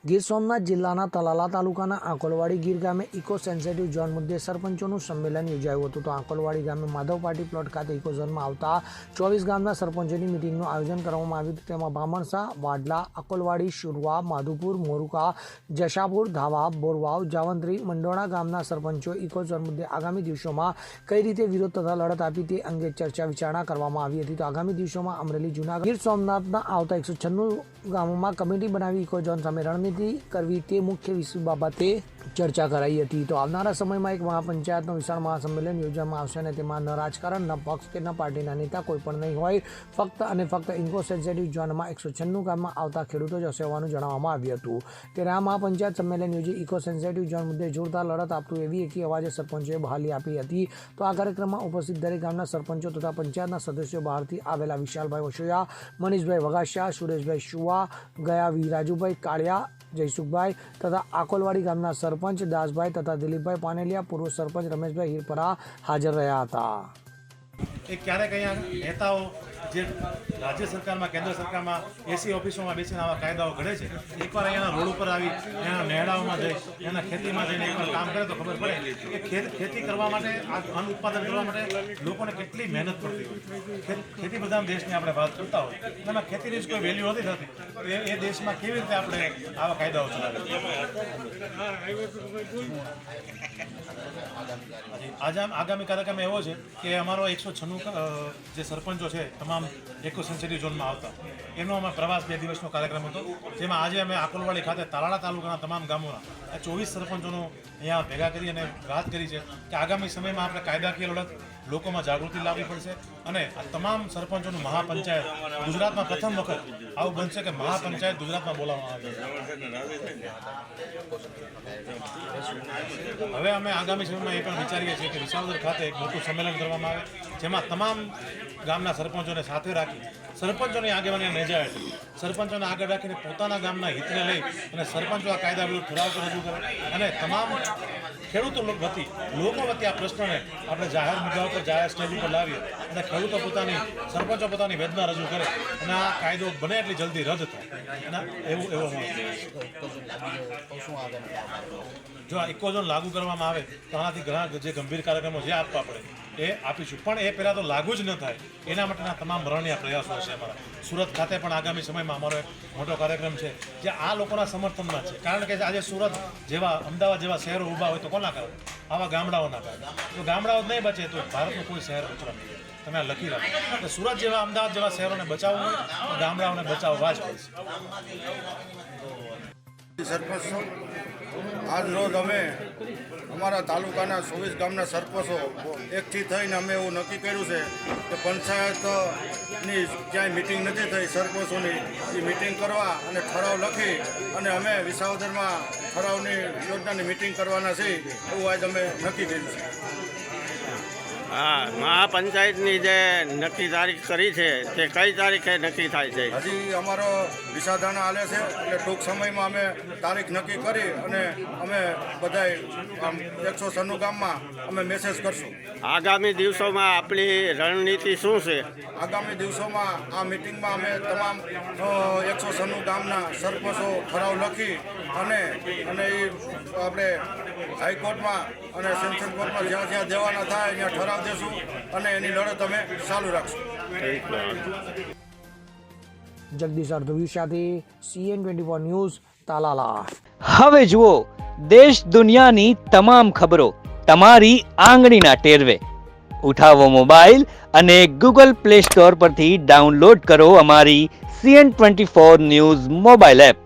ગીર સોમનાથ જિલ્લાના તલાલા તાલુકાના આંકોલવાડી ગીર ગામે ઇકો સેન્સિટિવ ઝોન મુદ્દે સરપંચોનું સંમેલન યોજાયું હતું. તો આંકોલવાડી ગામે માધવ પાર્ટી પ્લોટ ખાતે ઇકો ઝોનમાં આવતા 24 ગામના સરપંચોની મિટિંગનું આયોજન કરવામાં આવ્યું હતું. તેમાં બામણસા, વાડલા, આંકોલવાડી, શુરવા, માધુપુર, મોરુકા, જશાપુર, ધાવા, બોરવાવ, જાવંત્રી, મંડોણા ગામના સરપંચો ઇકો ઝોન મુદ્દે આગામી દિવસોમાં કઈ રીતે વિરોધ તથા લડત આપી તે અંગે ચર્ચા વિચારણા કરવામાં આવી હતી. તો આગામી દિવસોમાં અમરેલી, જૂનાગઢ, ગીર સોમનાથના આવતા 196 ગામોમાં કમિટી બનાવી ઇકો ઝોન સામે રણનીતિ કરવી તે મુખ્ય વિષય બાબતે ચર્ચા કરાઈ હતી. તો આવનારા સમયમાં એક મહાપંચાયતનો વિશાળ મહાસંમેલન યોજવામાં આવશે અને તેમાં ન રાજકારણ, ન પક્ષ કે ન પાર્ટીના નેતા કોઈ પણ નહીં હોય. ફક્ત અને ફક્ત ઇકો સેન્સિટિવ ઝોનમાં 196 ગામમાં આવતા ખેડૂતો જ હશે હોવાનું જણાવવામાં આવ્યું હતું. ત્યારે આ મહાપંચાયત સંમેલન યોજી ઇકો સેન્સિટિવ ઝોન મુદ્દે જોરદાર લડત આપતું એવી એકી અવાજે સરપંચોએ બહાલી આપી હતી. તો આ કાર્યક્રમમાં ઉપસ્થિત દરેક ગામના સરપંચો તથા પંચાયતના સદસ્યો બહારથી આવેલા વિશાલભાઈ વસોયા, મનીષભાઈ વગાસિયા, સુરેશભાઈ શુવા, ગયા રાજુભાઈ કાળિયા, જયસુખભાઈ તથા આંકોલવાડી ગામના સરપંચ દાસભાઈ તથા દિલીપભાઈ પાનેલિયા, પૂર્વ સરપંચ રમેશભાઈ હિરપરા હાજર રહ્યા હતા. ક્યારેક અહીંયા નેતાઓ જે રાજ્ય સરકારમાં, કેન્દ્ર સરકારમાં એસી ઓફિસોમાં બેસીને આવા કાયદાઓ ઘડે છે, એકવાર અહીંયાના રોડ ઉપર આવી, એના નેહડાઓમાં જઈ, એના ખેતીમાં જઈને એકવાર કામ કરે તો ખબર પડે કે ખેતી કરવા માટે, આ અન્ન ઉત્પાદન કરવા માટે લોકોને કેટલી મહેનત પડતી હોય. ખેતી પ્રધાન દેશની આપણે વાત કરતા હોય, એમાં ખેતીની જ કોઈ વેલ્યુ નથી થતી, તો એ દેશમાં કેવી રીતે આપણે આવા કાયદાઓ ચલાવીએ. આગામી કાર્યક્રમ એવો છે કે અમારો 196 જે સરપંચો છે તમામ ઇકો સેન્સિટિવ ઝોનમાં આવતા, એનો અમે પ્રવાસ 2 દિવસનો કાર્યક્રમ હતો, જેમાં આજે અમે આંકોલવાડી ખાતે તાલાળા તાલુકાના તમામ ગામોના 24 સરપંચોનો અહીંયા ભેગા કરી અને વાત કરી છે કે આગામી સમયમાં આપણે કાયદાકીય લડત, લોકોમાં જાગૃતિ લાવવી પડશે અને આ તમામ સરપંચોનું મહાપંચાયત ગુજરાતમાં પ્રથમ વખત આવું બનશે કે મહાપંચાયત ગુજરાતમાં બોલાવવામાં આવે. હવે અમે આગામી સમયમાં એ પણ વિચારીએ છીએ કે વિસાવદર ખાતે એક મોટું સંમેલન કરવામાં આવે, જેમાં તમામ ગામના સરપંચોને સાથે રાખી, સરપંચોની આગેવાની નેજાય છે, સરપંચોને આગળ રાખીને પોતાના ગામના હિતને લઈ અને સરપંચો આ કાયદા વિરુદ્ધ ઠરાવ રજૂ કરે અને તમામ ખેડૂતો વતી, લોકો વતી આ પ્રશ્નને આપણે જાહેર મુદ્દા ઉપર, જાહેર સ્ટેજ ઉપર લાવીએ અને ખેડૂતો પોતાની, સરપંચો પોતાની વેદના રજૂ કરે અને આ કાયદો બને એટલી જલ્દી રદ થાય અને એવો જો આ ઇકો ઝોન લાગુ કરવામાં આવે તો આનાથી ઘણા જે ગંભીર કાર્યક્રમો જે આપવા પડે એ આપીશું, પણ એ પહેલાં તો લાગુ જ ન થાય એના માટેના તમામ રણનીય પ્રયાસો છે અમારા. સુરત ખાતે પણ આગામી સમયમાં અમારો એક મોટો કાર્યક્રમ છે જે આ લોકોના સમર્થનમાં છે, કારણ કે આજે સુરત જેવા, અમદાવાદ જેવા શહેરો ઊભા હોય તો કોના કારણે? આવા ગામડાઓના કારણે. તો ગામડાઓ નહીં બચે તો ભારતનું કોઈ શહેર બચવા નહીં. તમે આ લખી રાખો એટલે સુરત જેવા, અમદાવાદ જેવા શહેરોને બચાવવું હોય તો ગામડાઓને બચાવવા જ પડશે. સરપંચ આજ રોજ અમે અમારા તાલુકાના 24 ગામના સરપંચો એકથી થઈને અમે એવું નક્કી કર્યું છે કે પંચાયતની ક્યાંય મિટિંગ નથી થઈ સરપંચોની, એ મિટિંગ કરવા અને ઠરાવ લખી અને અમે વિસાવદરમાં ઠરાવની યોજનાની મિટિંગ કરવાના છીએ એવું આજ અમે નક્કી કર્યું છે. હા, મહાપંચાયતની જે નક્કી તારીખ કરી છે તે કઈ તારીખે નક્કી થાય છે? હજી અમારો વિસાધાણા હાલે છે એટલે ટૂંક સમયમાં અમે તારીખ નક્કી કરી અને અમે બધાય 196 ગામમાં અમે મેસેજ કરશું. આગામી દિવસોમાં આપણી રણનીતિ શું છે? આગામી દિવસોમાં આ મિટિંગમાં અમે તમામ 196 ગામના સરપંચો ઠરાવ લખી અને એ આપણે હાઈકોર્ટમાં અને સેન્શન કોર્ટમાં જ્યાં જ્યાં દેવાના થાય ત્યાં ઠરાવ દેશું અને એની લડત અમે ચાલુ રાખશું. જગદીશ અર્ધવી સાથે CN24 ન્યૂઝ, તાલાલા. હવે જુઓ દેશ દુનિયાની તમામ ખબરો તમારી આંગળીના ટેરવે. ઉઠાવો મોબાઈલ અને Google Play Store પરથી ડાઉનલોડ કરો અમારી CN24 ન્યૂઝ મોબાઈલ એપ.